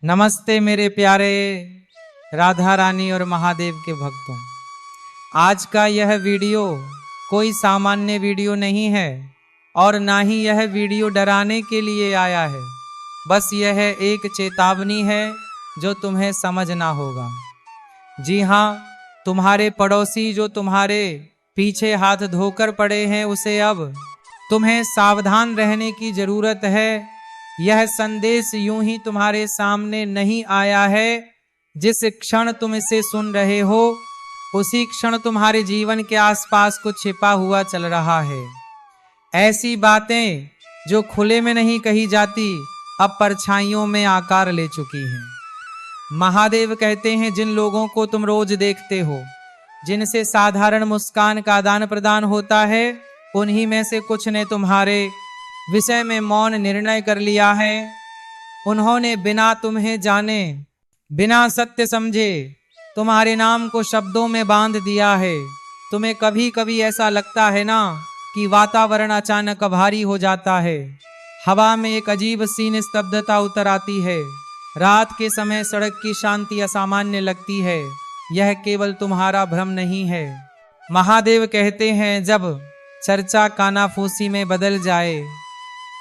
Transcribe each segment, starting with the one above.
नमस्ते मेरे प्यारे राधा रानी और महादेव के भक्तों। आज का यह वीडियो कोई सामान्य वीडियो नहीं है और ना ही यह वीडियो डराने के लिए आया है। बस यह एक चेतावनी है जो तुम्हें समझना होगा। जी हाँ, तुम्हारे पड़ोसी जो तुम्हारे पीछे हाथ धोकर पड़े हैं, उसे अब तुम्हें सावधान रहने की जरूरत है। यह संदेश यूं ही तुम्हारे सामने नहीं आया है। जिस क्षण तुम इसे सुन रहे हो उसी क्षण तुम्हारे जीवन के आसपास कुछ छिपा हुआ चल रहा है। ऐसी बातें जो खुले में नहीं कही जाती अब परछाइयों में आकार ले चुकी हैं। महादेव कहते हैं, जिन लोगों को तुम रोज देखते हो, जिनसे साधारण मुस्कान का आदान प्रदान होता है, उन्हीं में से कुछ ने तुम्हारे विषय में मौन निर्णय कर लिया है। उन्होंने बिना तुम्हें जाने, बिना सत्य समझे तुम्हारे नाम को शब्दों में बांध दिया है। तुम्हें कभी कभी ऐसा लगता है ना कि वातावरण अचानक भारी हो जाता है, हवा में एक अजीब सी निस्तब्धता उतर आती है, रात के समय सड़क की शांति असामान्य लगती है। यह केवल तुम्हारा भ्रम नहीं है। महादेव कहते हैं, जब चर्चा कानाफूसी में बदल जाए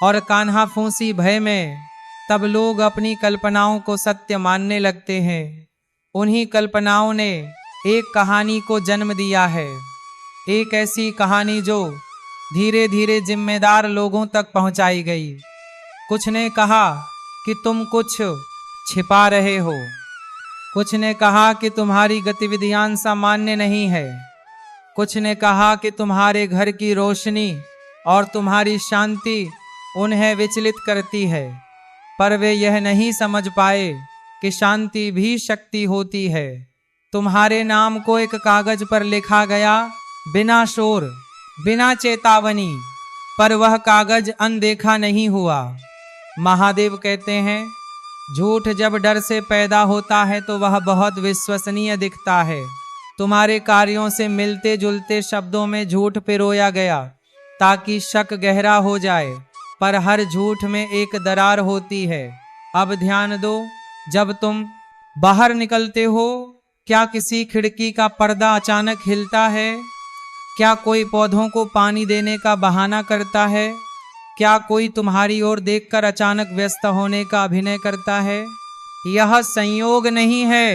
और कान्हा फूसी भय में, तब लोग अपनी कल्पनाओं को सत्य मानने लगते हैं। उन्हीं कल्पनाओं ने एक कहानी को जन्म दिया है, एक ऐसी कहानी जो धीरे धीरे जिम्मेदार लोगों तक पहुंचाई गई। कुछ ने कहा कि तुम कुछ छिपा रहे हो, कुछ ने कहा कि तुम्हारी गतिविधियां सामान्य नहीं है, कुछ ने कहा कि तुम्हारे घर की रोशनी और तुम्हारी शांति उन्हें विचलित करती है। पर वे यह नहीं समझ पाए कि शांति भी शक्ति होती है। तुम्हारे नाम को एक कागज पर लिखा गया, बिना शोर, बिना चेतावनी, पर वह कागज अनदेखा नहीं हुआ। महादेव कहते हैं, झूठ जब डर से पैदा होता है तो वह बहुत विश्वसनीय दिखता है। तुम्हारे कार्यों से मिलते जुलते शब्दों में झूठ पिरोया गया ताकि शक गहरा हो जाए, पर हर झूठ में एक दरार होती है। अब ध्यान दो, जब तुम बाहर निकलते हो, क्या किसी खिड़की का पर्दा अचानक हिलता है? क्या कोई पौधों को पानी देने का बहाना करता है? क्या कोई तुम्हारी ओर देखकर अचानक व्यस्त होने का अभिनय करता है? यह संयोग नहीं है,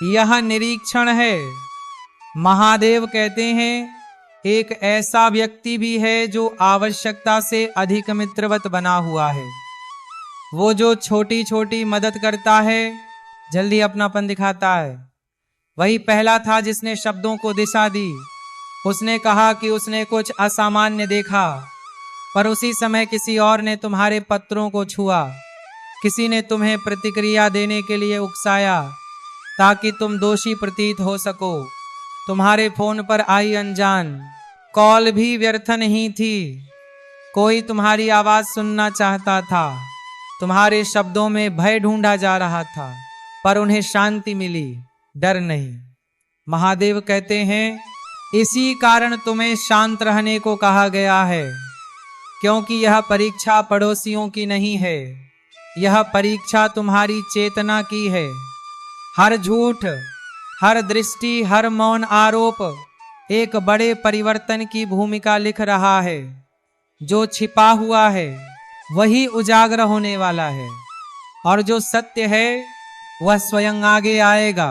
यह निरीक्षण है। महादेव कहते हैं, एक ऐसा व्यक्ति भी है जो आवश्यकता से अधिक मित्रवत बना हुआ है। वो जो छोटी छोटी मदद करता है, जल्दी अपनापन दिखाता है। वही पहला था जिसने शब्दों को दिशा दी। उसने कहा कि उसने कुछ असामान्य देखा, पर उसी समय किसी और ने तुम्हारे पत्रों को छुआ। किसी ने तुम्हें प्रतिक्रिया देने के लिए उकसाया ताकि तुम दोषी प्रतीत हो सको। तुम्हारे फोन पर आई अनजान कॉल भी व्यर्थ नहीं थी। कोई तुम्हारी आवाज सुनना चाहता था। तुम्हारे शब्दों में भय ढूंढा जा रहा था, पर उन्हें शांति मिली, डर नहीं। महादेव कहते हैं, इसी कारण तुम्हें शांत रहने को कहा गया है, क्योंकि यह परीक्षा पड़ोसियों की नहीं है, यह परीक्षा तुम्हारी चेतना की है। हर झूठ, हर दृष्टि, हर मौन आरोप एक बड़े परिवर्तन की भूमिका लिख रहा है। जो छिपा हुआ है वही उजागर होने वाला है, और जो सत्य है वह स्वयं आगे आएगा।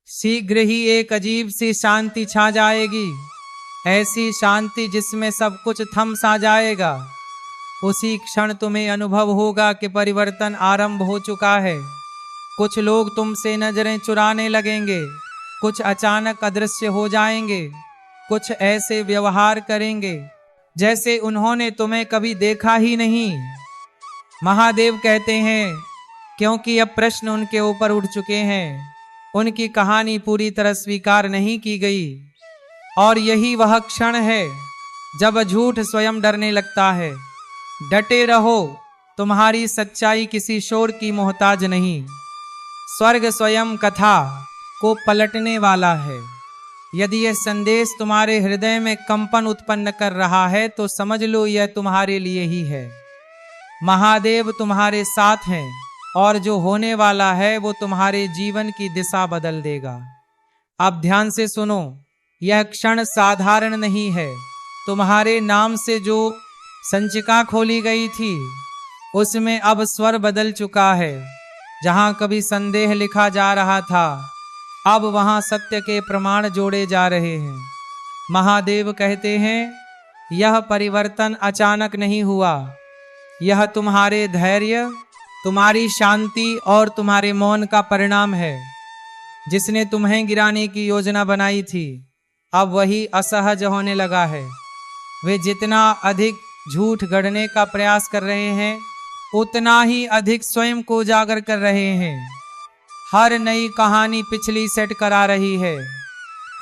शीघ्र ही एक अजीब सी शांति छा जाएगी, ऐसी शांति जिसमें सब कुछ थम सा जाएगा। उसी क्षण तुम्हें अनुभव होगा कि परिवर्तन आरंभ हो चुका है। कुछ लोग तुमसे नजरें चुराने लगेंगे, कुछ अचानक अदृश्य हो जाएंगे, कुछ ऐसे व्यवहार करेंगे जैसे उन्होंने तुम्हें कभी देखा ही नहीं। महादेव कहते हैं, क्योंकि अब प्रश्न उनके ऊपर उठ चुके हैं, उनकी कहानी पूरी तरह स्वीकार नहीं की गई। और यही वह क्षण है जब झूठ स्वयं डरने लगता है। डटे रहो, तुम्हारी सच्चाई किसी शोर की मोहताज नहीं। स्वर्ग स्वयं कथा को पलटने वाला है। यदि यह संदेश तुम्हारे हृदय में कंपन उत्पन्न कर रहा है तो समझ लो यह तुम्हारे लिए ही है। महादेव तुम्हारे साथ हैं और जो होने वाला है वो तुम्हारे जीवन की दिशा बदल देगा। अब ध्यान से सुनो, यह क्षण साधारण नहीं है। तुम्हारे नाम से जो संचिका खोली गई थी उसमें अब स्वर बदल चुका है। जहां कभी संदेह लिखा जा रहा था, अब वहां सत्य के प्रमाण जोड़े जा रहे हैं। महादेव कहते हैं, यह परिवर्तन अचानक नहीं हुआ। यह तुम्हारे धैर्य, तुम्हारी शांति और तुम्हारे मौन का परिणाम है। जिसने तुम्हें गिराने की योजना बनाई थी, अब वही असहज होने लगा है। वे जितना अधिक झूठ गढ़ने का प्रयास कर रहे हैं, उतना ही अधिक स्वयं को उजागर कर रहे हैं। हर नई कहानी पिछली सेट करा रही है,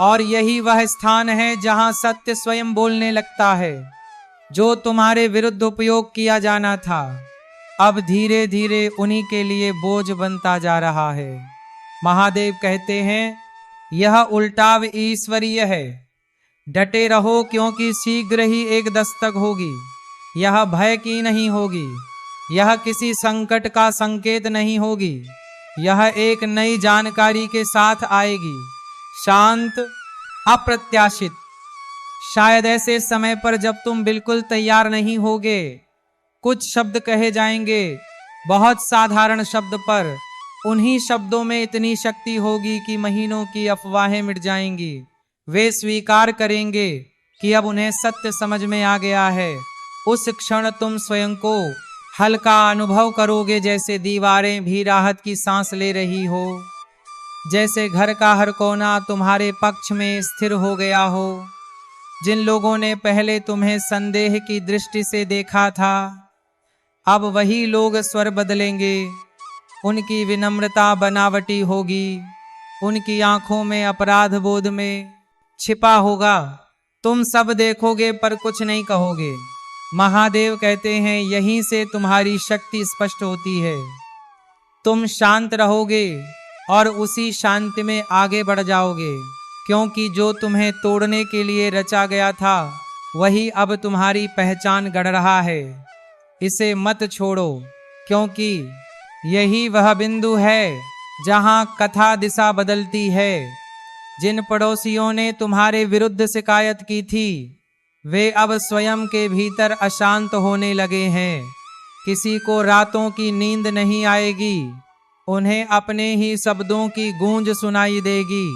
और यही वह स्थान है जहां सत्य स्वयं बोलने लगता है। जो तुम्हारे विरुद्ध उपयोग किया जाना था, अब धीरे धीरे उन्हीं के लिए बोझ बनता जा रहा है। महादेव कहते हैं, यह उल्टाव ईश्वरीय है। डटे रहो, क्योंकि शीघ्र ही एक दस्तक होगी। यह भय की नहीं होगी, यह किसी संकट का संकेत नहीं होगी, यह एक नई जानकारी के साथ आएगी, शांत, अप्रत्याशित। शायद ऐसे समय पर जब तुम बिल्कुल तैयार नहीं होगे, कुछ शब्द कहे जाएंगे, बहुत साधारण शब्द, पर उन्हीं शब्दों में इतनी शक्ति होगी कि महीनों की अफवाहें मिट जाएंगी। वे स्वीकार करेंगे कि अब उन्हें सत्य समझ में आ गया है। उस क्षण तुम स्वयं को हल्का अनुभव करोगे, जैसे दीवारें भी राहत की सांस ले रही हो, जैसे घर का हर कोना तुम्हारे पक्ष में स्थिर हो गया हो। जिन लोगों ने पहले तुम्हें संदेह की दृष्टि से देखा था, अब वही लोग स्वर बदलेंगे। उनकी विनम्रता बनावटी होगी, उनकी आंखों में अपराध बोध में छिपा होगा। तुम सब देखोगे पर कुछ नहीं कहोगे। महादेव कहते हैं, यहीं से तुम्हारी शक्ति स्पष्ट होती है। तुम शांत रहोगे और उसी शांति में आगे बढ़ जाओगे, क्योंकि जो तुम्हें तोड़ने के लिए रचा गया था, वही अब तुम्हारी पहचान गढ़ रहा है। इसे मत छोड़ो, क्योंकि यही वह बिंदु है जहां कथा दिशा बदलती है। जिन पड़ोसियों ने तुम्हारे विरुद्ध शिकायत की थी, वे अब स्वयं के भीतर अशांत होने लगे हैं। किसी को रातों की नींद नहीं आएगी, उन्हें अपने ही शब्दों की गूंज सुनाई देगी।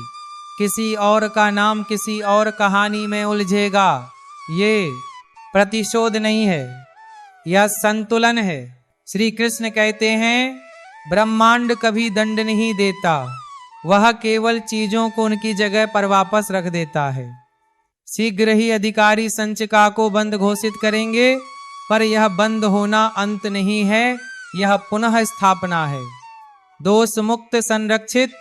किसी और का नाम किसी और कहानी में उलझेगा। ये प्रतिशोध नहीं है, यह संतुलन है। श्री कृष्ण कहते हैं, ब्रह्मांड कभी दंड नहीं देता, वह केवल चीजों को उनकी जगह पर वापस रख देता है। शीघ्र ही अधिकारी संचिका को बंद घोषित करेंगे, पर यह बंद होना अंत नहीं है, यह पुनः स्थापना है। दोष मुक्त, संरक्षित,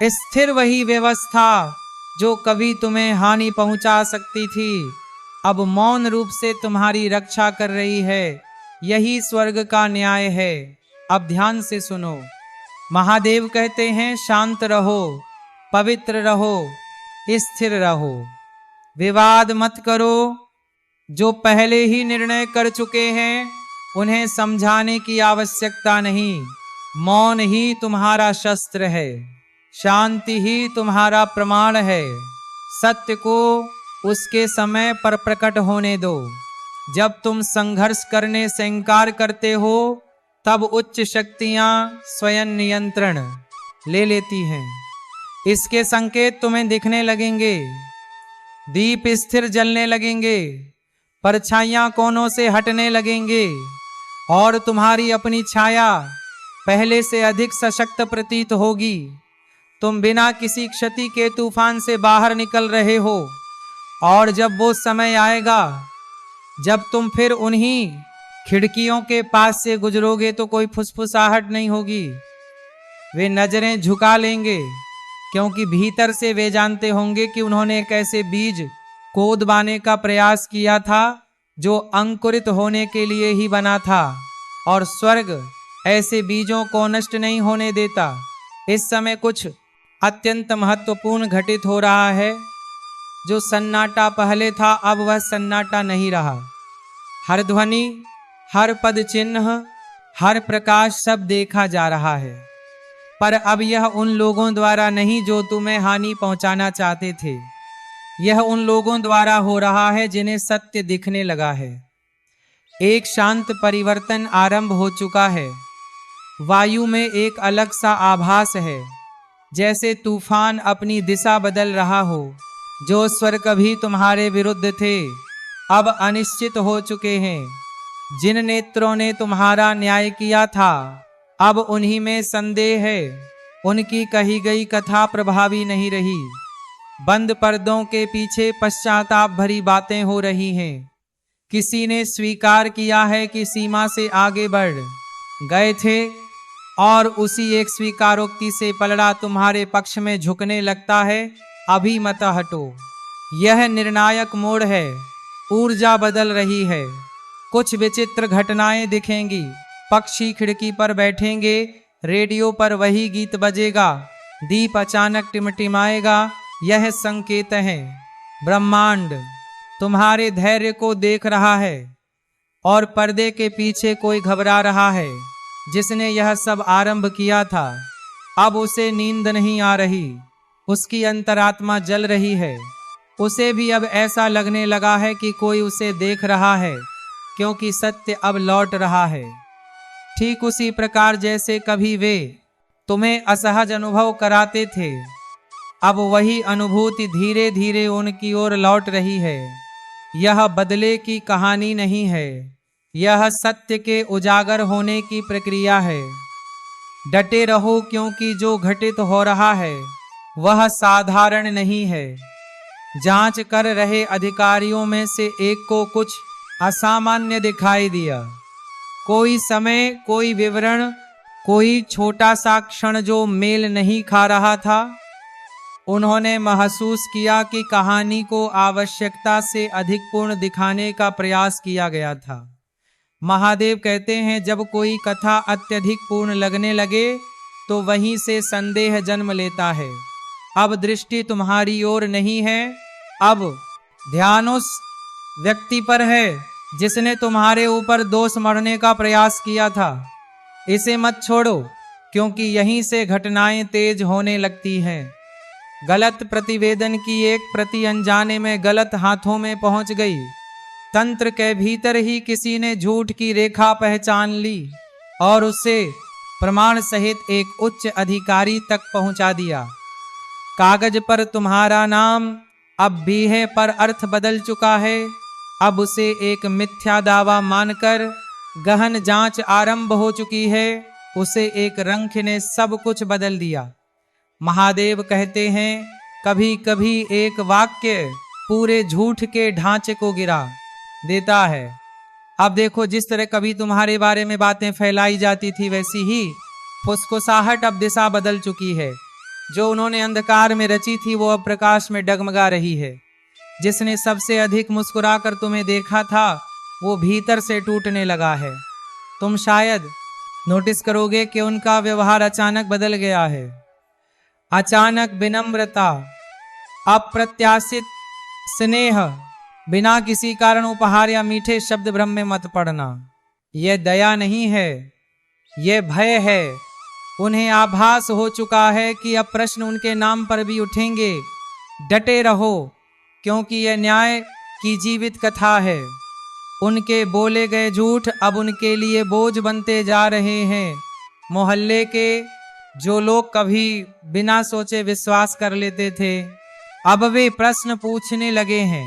स्थिर वही व्यवस्था जो कभी तुम्हें हानि पहुंचा सकती थी, अब मौन रूप से तुम्हारी रक्षा कर रही है। यही स्वर्ग का न्याय है। अब ध्यान से सुनो। महादेव कहते हैं, शांत रहो, पवित्र रहो, स्थिर रहो, विवाद मत करो। जो पहले ही निर्णय कर चुके हैं, उन्हें समझाने की आवश्यकता नहीं। मौन ही तुम्हारा शस्त्र है, शांति ही तुम्हारा प्रमाण है। सत्य को उसके समय पर प्रकट होने दो। जब तुम संघर्ष करने से इंकार करते हो, तब उच्च शक्तियां स्वयं नियंत्रण ले लेती हैं। इसके संकेत तुम्हें दिखने लगेंगे। दीप स्थिर जलने लगेंगे, परछाइयां कोनों से हटने लगेंगे, और तुम्हारी अपनी छाया पहले से अधिक सशक्त प्रतीत होगी। तुम बिना किसी क्षति के तूफान से बाहर निकल रहे हो, और जब वो समय आएगा जब तुम फिर उन्हीं खिड़कियों के पास से गुजरोगे, तो कोई फुसफुसाहट नहीं होगी। वे नजरें झुका लेंगे, क्योंकि भीतर से वे जानते होंगे कि उन्होंने एक ऐसे बीज को उदबाने का प्रयास किया था जो अंकुरित होने के लिए ही बना था, और स्वर्ग ऐसे बीजों को नष्ट नहीं होने देता। इस समय कुछ अत्यंत महत्वपूर्ण घटित हो रहा है। जो सन्नाटा पहले था, अब वह सन्नाटा नहीं रहा। हर ध्वनि, हर पद चिन्ह, हर प्रकाश सब देखा जा रहा है, पर अब यह उन लोगों द्वारा नहीं जो तुम्हें हानि पहुंचाना चाहते थे। यह उन लोगों द्वारा हो रहा है जिन्हें सत्य दिखने लगा है। एक शांत परिवर्तन आरंभ हो चुका है। वायु में एक अलग सा आभास है, जैसे तूफान अपनी दिशा बदल रहा हो। जो स्वर कभी तुम्हारे विरुद्ध थे अब अनिश्चित हो चुके हैं। जिन नेत्रों ने तुम्हारा न्याय किया था अब उन्हीं में संदेह है। उनकी कही गई कथा प्रभावी नहीं रही। बंद पर्दों के पीछे पश्चाताप भरी बातें हो रही हैं। किसी ने स्वीकार किया है कि सीमा से आगे बढ़ गए थे और उसी एक स्वीकारोक्ति से पलड़ा तुम्हारे पक्ष में झुकने लगता है। अभी मत हटो। यह निर्णायक मोड़ है। ऊर्जा बदल रही है। कुछ विचित्र घटनाएं दिखेंगी। पक्षी खिड़की पर बैठेंगे, रेडियो पर वही गीत बजेगा, दीप अचानक टिमटिमाएगा। यह संकेत है। ब्रह्मांड तुम्हारे धैर्य को देख रहा है और पर्दे के पीछे कोई घबरा रहा है। जिसने यह सब आरंभ किया था अब उसे नींद नहीं आ रही। उसकी अंतरात्मा जल रही है। उसे भी अब ऐसा लगने लगा है कि कोई उसे देख रहा है, क्योंकि सत्य अब लौट रहा है। ठीक उसी प्रकार जैसे कभी वे तुम्हें असहज अनुभव कराते थे, अब वही अनुभूति धीरे धीरे उनकी ओर लौट रही है। यह बदले की कहानी नहीं है, यह सत्य के उजागर होने की प्रक्रिया है। डटे रहो, क्योंकि जो घटित हो रहा है वह साधारण नहीं है। जांच कर रहे अधिकारियों में से एक को कुछ असामान्य दिखाई दिया। कोई समय, कोई विवरण, कोई छोटा सा क्षण जो मेल नहीं खा रहा था। उन्होंने महसूस किया कि कहानी को आवश्यकता से अधिक पूर्ण दिखाने का प्रयास किया गया था। महादेव कहते हैं, जब कोई कथा अत्यधिक पूर्ण लगने लगे तो वहीं से संदेह जन्म लेता है। अब दृष्टि तुम्हारी ओर नहीं है, अब ध्यान उस व्यक्ति पर है जिसने तुम्हारे ऊपर दोष मढ़ने का प्रयास किया था। इसे मत छोड़ो, क्योंकि यहीं से घटनाएं तेज होने लगती हैं। गलत प्रतिवेदन की एक प्रति अनजाने में गलत हाथों में पहुंच गई। तंत्र के भीतर ही किसी ने झूठ की रेखा पहचान ली और उसे प्रमाण सहित एक उच्च अधिकारी तक पहुंचा दिया। कागज पर तुम्हारा नाम अब भी है, पर अर्थ बदल चुका है। अब उसे एक मिथ्या दावा मानकर गहन जांच आरंभ हो चुकी है। उसे एक रंख ने सब कुछ बदल दिया। महादेव कहते हैं, कभी कभी एक वाक्य पूरे झूठ के ढांचे को गिरा देता है। अब देखो, जिस तरह कभी तुम्हारे बारे में बातें फैलाई जाती थी, वैसी ही फुसफुसाहट अब दिशा बदल चुकी है। जो उन्होंने अंधकार में रची थी वो अब प्रकाश में डगमगा रही है। जिसने सबसे अधिक मुस्कुराकर तुम्हें देखा था वो भीतर से टूटने लगा है। तुम शायद नोटिस करोगे कि उनका व्यवहार अचानक बदल गया है। अचानक विनम्रता, अप्रत्याशित स्नेह, बिना किसी कारण उपहार या मीठे शब्द भ्रम में मत पड़ना। यह दया नहीं है, यह भय है। उन्हें आभास हो चुका है कि अब प्रश्न उनके नाम पर भी उठेंगे। डटे रहो, क्योंकि यह न्याय की जीवित कथा है। उनके बोले गए झूठ अब उनके लिए बोझ बनते जा रहे हैं। मोहल्ले के जो लोग कभी बिना सोचे विश्वास कर लेते थे, अब वे प्रश्न पूछने लगे हैं।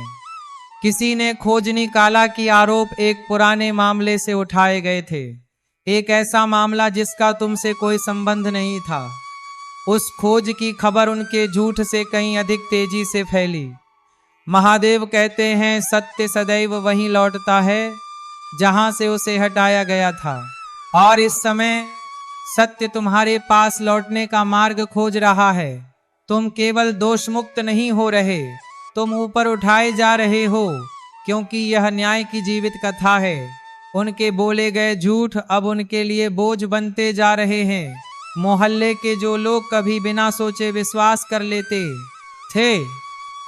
किसी ने खोज निकाला कि आरोप एक पुराने मामले से उठाए गए थे, एक ऐसा मामला जिसका तुमसे कोई संबंध नहीं था। उस खोज की खबर उनके झूठ से कहीं अधिक तेजी से फैली। महादेव कहते हैं, सत्य सदैव वहीं लौटता है जहां से उसे हटाया गया था, और इस समय सत्य तुम्हारे पास लौटने का मार्ग खोज रहा है। तुम केवल दोष मुक्त नहीं हो रहे, तुम ऊपर उठाए जा रहे हो, क्योंकि यह न्याय की जीवित कथा है। उनके बोले गए झूठ अब उनके लिए बोझ बनते जा रहे हैं। मोहल्ले के जो लोग कभी बिना सोचे विश्वास कर लेते थे,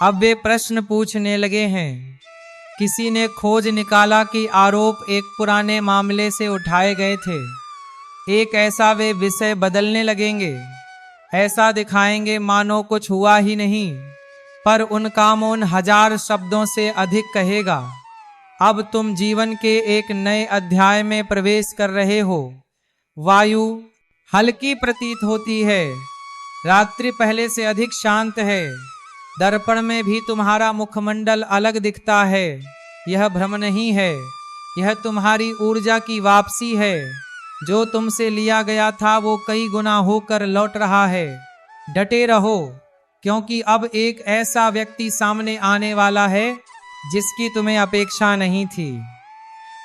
अब वे प्रश्न पूछने लगे हैं। किसी ने खोज निकाला कि आरोप एक पुराने मामले से उठाए गए थे, एक ऐसा वे विषय बदलने लगेंगे, ऐसा दिखाएंगे मानो कुछ हुआ ही नहीं, पर उनका मौन 1000 शब्दों से अधिक कहेगा। अब तुम जीवन के एक नए अध्याय में प्रवेश कर रहे हो। वायु हल्की प्रतीत होती है, रात्रि पहले से अधिक शांत है, दर्पण में भी तुम्हारा मुखमंडल अलग दिखता है। यह भ्रम नहीं है, यह तुम्हारी ऊर्जा की वापसी है। जो तुमसे लिया गया था वो कई गुना होकर लौट रहा है। डटे रहो, क्योंकि अब एक ऐसा व्यक्ति सामने आने वाला है जिसकी तुम्हें अपेक्षा नहीं थी।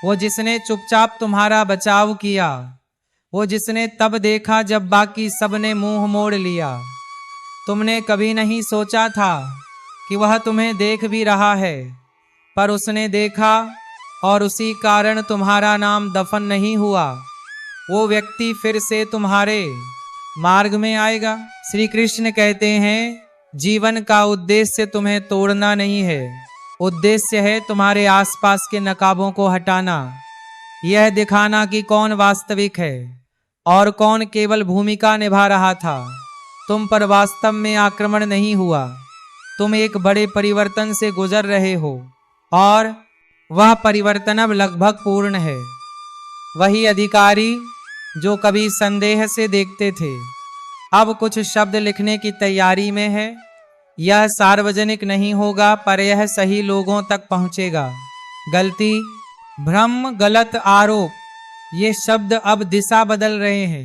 वो जिसने चुपचाप तुम्हारा बचाव किया, वो जिसने तब देखा जब बाकी सबने मुंह मोड़ लिया। तुमने कभी नहीं सोचा था कि वह तुम्हें देख भी रहा है, पर उसने देखा और उसी कारण तुम्हारा नाम दफन नहीं हुआ। वो व्यक्ति फिर से तुम्हारे मार्ग में आएगा। श्री कृष्ण कहते हैं, जीवन का उद्देश्य तुम्हें तोड़ना नहीं है, उद्देश्य है तुम्हारे आसपास के नकाबों को हटाना, यह दिखाना कि कौन वास्तविक है और कौन केवल भूमिका निभा रहा था। तुम पर वास्तव में आक्रमण नहीं हुआ, तुम एक बड़े परिवर्तन से गुजर रहे हो और वह परिवर्तन अब लगभग पूर्ण है। वही अधिकारी जो कभी संदेह से देखते थे, अब कुछ शब्द लिखने की तैयारी में है। यह सार्वजनिक नहीं होगा, पर यह सही लोगों तक पहुंचेगा। गलती, भ्रम, गलत आरोप, ये शब्द अब दिशा बदल रहे हैं।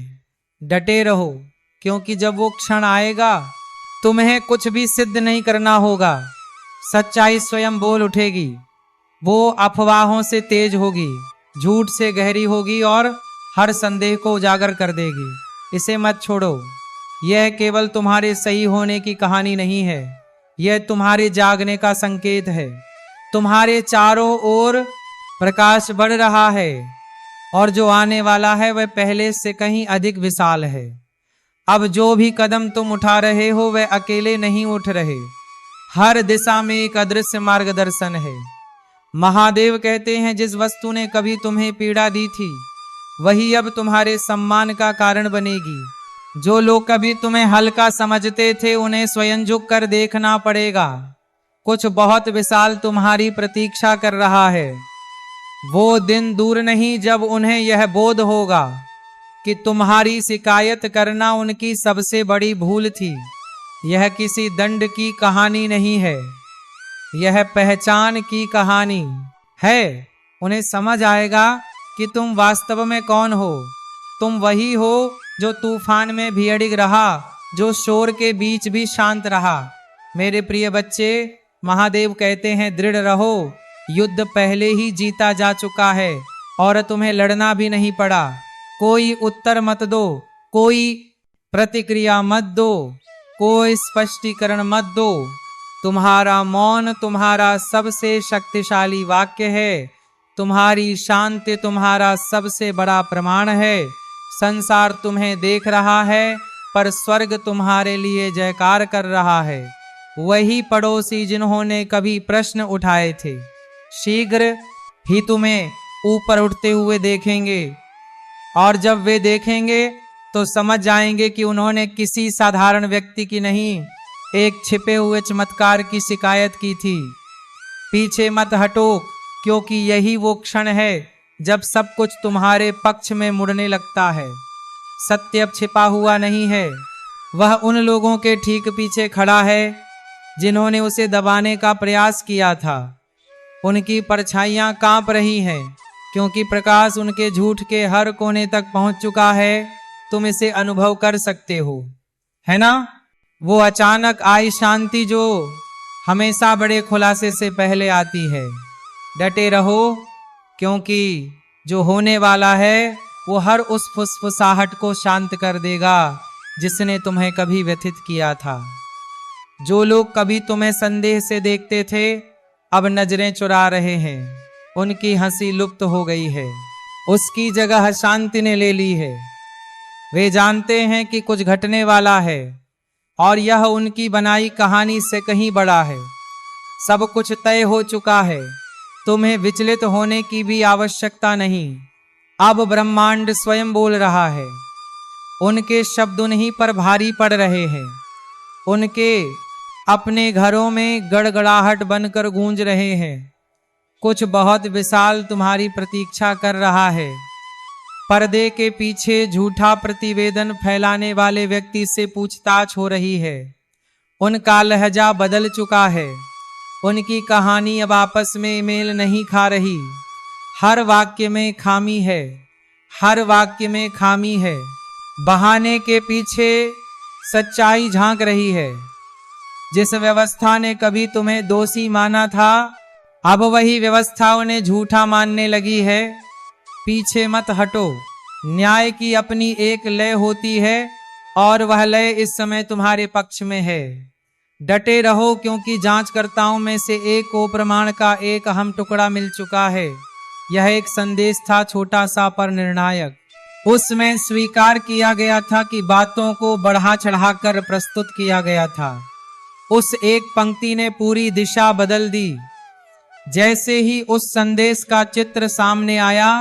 डटे रहो, क्योंकि जब वो क्षण आएगा तुम्हें कुछ भी सिद्ध नहीं करना होगा। सच्चाई स्वयं बोल उठेगी। वो अफवाहों से तेज होगी, झूठ से गहरी होगी और हर संदेह को उजागर कर देगी। इसे मत छोड़ो। यह केवल तुम्हारे सही होने की कहानी नहीं है, यह तुम्हारे जागने का संकेत है। तुम्हारे चारों ओर प्रकाश बढ़ रहा है और जो आने वाला है वह पहले से कहीं अधिक विशाल है। अब जो भी कदम तुम उठा रहे हो वह अकेले नहीं उठ रहे, हर दिशा में एक अदृश्य मार्गदर्शन है। महादेव कहते हैं, जिस वस्तु ने कभी तुम्हें पीड़ा दी थी वही अब तुम्हारे सम्मान का कारण बनेगी। जो लोग कभी तुम्हें हल्का समझते थे उन्हें स्वयं झुक कर देखना पड़ेगा। कुछ बहुत विशाल तुम्हारी प्रतीक्षा कर रहा है। वो दिन दूर नहीं जब उन्हें यह बोध होगा कि तुम्हारी शिकायत करना उनकी सबसे बड़ी भूल थी। यह किसी दंड की कहानी नहीं है, यह पहचान की कहानी है। उन्हें समझ आएगा कि तुम वास्तव में कौन हो। तुम वही हो जो तूफान में भी अडिग रहा, जो शोर के बीच भी शांत रहा। मेरे प्रिय बच्चे, महादेव कहते हैं, दृढ़ रहो। युद्ध पहले ही जीता जा चुका है और तुम्हें लड़ना भी नहीं पड़ा। कोई उत्तर मत दो, कोई प्रतिक्रिया मत दो, कोई स्पष्टीकरण मत दो। तुम्हारा मौन तुम्हारा सबसे शक्तिशाली वाक्य है। तुम्हारी शांति तुम्हारा सबसे बड़ा प्रमाण है। संसार तुम्हें देख रहा है, पर स्वर्ग तुम्हारे लिए जयकार कर रहा है। वही पड़ोसी जिन्होंने कभी प्रश्न उठाए थे शीघ्र ही तुम्हें ऊपर उठते हुए देखेंगे, और जब वे देखेंगे तो समझ जाएंगे कि उन्होंने किसी साधारण व्यक्ति की नहीं, एक छिपे हुए चमत्कार की शिकायत की थी। पीछे मत हटो, क्योंकि यही वो क्षण है जब सब कुछ तुम्हारे पक्ष में मुड़ने लगता है। सत्य अब छिपा हुआ नहीं है, वह उन लोगों के ठीक पीछे खड़ा है जिन्होंने उसे दबाने का प्रयास किया था। उनकी परछाइयां कांप रही हैं, क्योंकि प्रकाश उनके झूठ के हर कोने तक पहुंच चुका है। तुम इसे अनुभव कर सकते हो, है ना? वो अचानक आई शांति जो हमेशा बड़े खुलासे से पहले आती है। डटे रहो, क्योंकि जो होने वाला है वो हर उस फुसफुसाहट को शांत कर देगा जिसने तुम्हें कभी व्यथित किया था। जो लोग कभी तुम्हें संदेह से देखते थे अब नजरें चुरा रहे हैं। उनकी हंसी लुप्त हो गई है, उसकी जगह शांति ने ले ली है। वे जानते हैं कि कुछ घटने वाला है और यह उनकी बनाई कहानी से कहीं बड़ा है। सब कुछ तय हो चुका है, तुम्हें विचलित होने की भी आवश्यकता नहीं। अब ब्रह्मांड स्वयं बोल रहा है। उनके शब्द उन्हीं पर भारी पड़ रहे हैं। उनके अपने घरों में गड़गड़ाहट बनकर गूंज रहे हैं। कुछ बहुत विशाल तुम्हारी प्रतीक्षा कर रहा है। पर्दे के पीछे झूठा प्रतिवेदन फैलाने वाले व्यक्ति से पूछताछ हो रही है। उनका लहजा बदल चुका है। उनकी कहानी अब आपस में मेल नहीं खा रही। हर वाक्य में खामी है, हर वाक्य में खामी है। बहाने के पीछे सच्चाई झांक रही है। जिस व्यवस्था ने कभी तुम्हें दोषी माना था, अब वही व्यवस्था उन्हें झूठा मानने लगी है। पीछे मत हटो। न्याय की अपनी एक लय होती है और वह लय इस समय तुम्हारे पक्ष में है। डटे रहो, क्योंकि जांचकर्ताओं में से एक को प्रमाण का एक अहम टुकड़ा मिल चुका है। यह एक संदेश था, छोटा सा पर निर्णायक। उसमें स्वीकार किया गया था कि बातों को बढ़ा चढ़ाकर प्रस्तुत किया गया था। उस एक पंक्ति ने पूरी दिशा बदल दी। जैसे ही उस संदेश का चित्र सामने आया,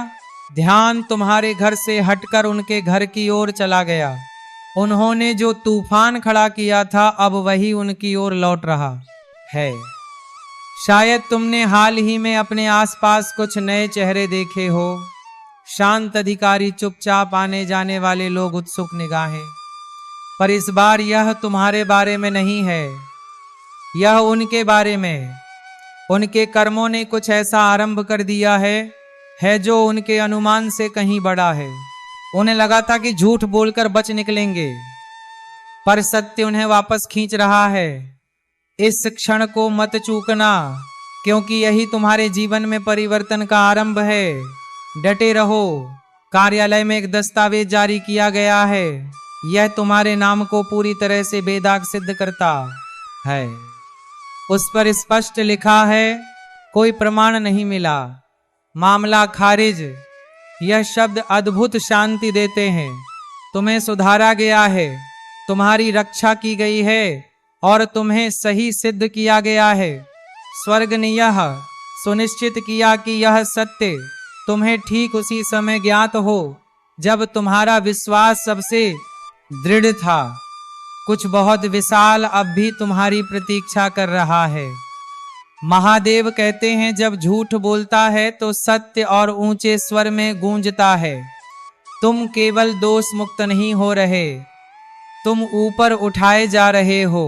ध्यान तुम्हारे घर से हटकर उनके घर की ओर चला गया। उन्होंने जो तूफान खड़ा किया था, अब वही उनकी ओर लौट रहा है। शायद तुमने हाल ही में अपने आसपास कुछ नए चेहरे देखे हो। शांत अधिकारी, चुपचाप आने जाने वाले लोग, उत्सुक निगाहें। पर इस बार यह तुम्हारे बारे में नहीं है, यह उनके बारे में। उनके कर्मों ने कुछ ऐसा आरंभ कर दिया है जो उनके अनुमान से कहीं बड़ा है। उन्हें लगा था कि झूठ बोलकर बच निकलेंगे, पर सत्य उन्हें वापस खींच रहा है। इस क्षण को मत चूकना, क्योंकि यही तुम्हारे जीवन में परिवर्तन का आरंभ है। डटे रहो। कार्यालय में एक दस्तावेज जारी किया गया है। यह तुम्हारे नाम को पूरी तरह से बेदाग सिद्ध करता है। उस पर स्पष्ट लिखा है, कोई प्रमाण नहीं मिला, मामला खारिज। यह शब्द अद्भुत शांति देते हैं। तुम्हें सुधारा गया है, तुम्हारी रक्षा की गई है और तुम्हें सही सिद्ध किया गया है। स्वर्ग ने यह सुनिश्चित किया कि यह सत्य तुम्हें ठीक उसी समय ज्ञात हो जब तुम्हारा विश्वास सबसे दृढ़ था। कुछ बहुत विशाल अब भी तुम्हारी प्रतीक्षा कर रहा है। महादेव कहते हैं, जब झूठ बोलता है तो सत्य और ऊंचे स्वर में गूंजता है। तुम केवल दोष मुक्त नहीं हो रहे, तुम ऊपर उठाए जा रहे हो।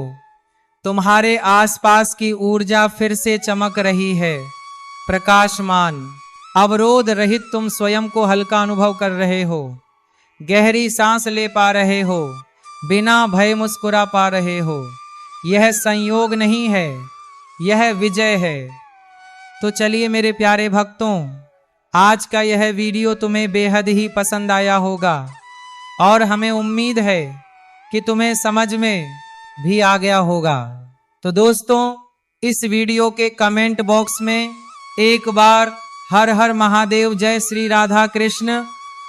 तुम्हारे आसपास की ऊर्जा फिर से चमक रही है, प्रकाशमान, अवरोध रहित। तुम स्वयं को हल्का अनुभव कर रहे हो, गहरी सांस ले पा रहे हो, बिना भय मुस्कुरा पा रहे हो। यह संयोग नहीं है, यह विजय है। तो चलिए मेरे प्यारे भक्तों, आज का यह वीडियो तुम्हें बेहद ही पसंद आया होगा और हमें उम्मीद है कि तुम्हें समझ में भी आ गया होगा। तो दोस्तों, इस वीडियो के कमेंट बॉक्स में एक बार हर हर महादेव, जय श्री राधा कृष्ण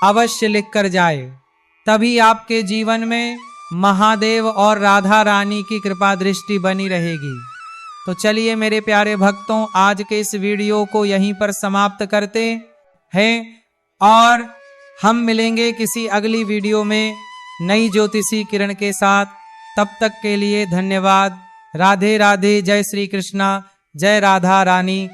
अवश्य लिखकर जाए। तभी आपके जीवन में महादेव और राधा रानी की कृपा दृष्टि बनी रहेगी। तो चलिए मेरे प्यारे भक्तों, आज के इस वीडियो को यहीं पर समाप्त करते हैं और हम मिलेंगे किसी अगली वीडियो में नई ज्योतिषी किरण के साथ। तब तक के लिए धन्यवाद। राधे राधे, जय श्री कृष्णा, जय राधा रानी।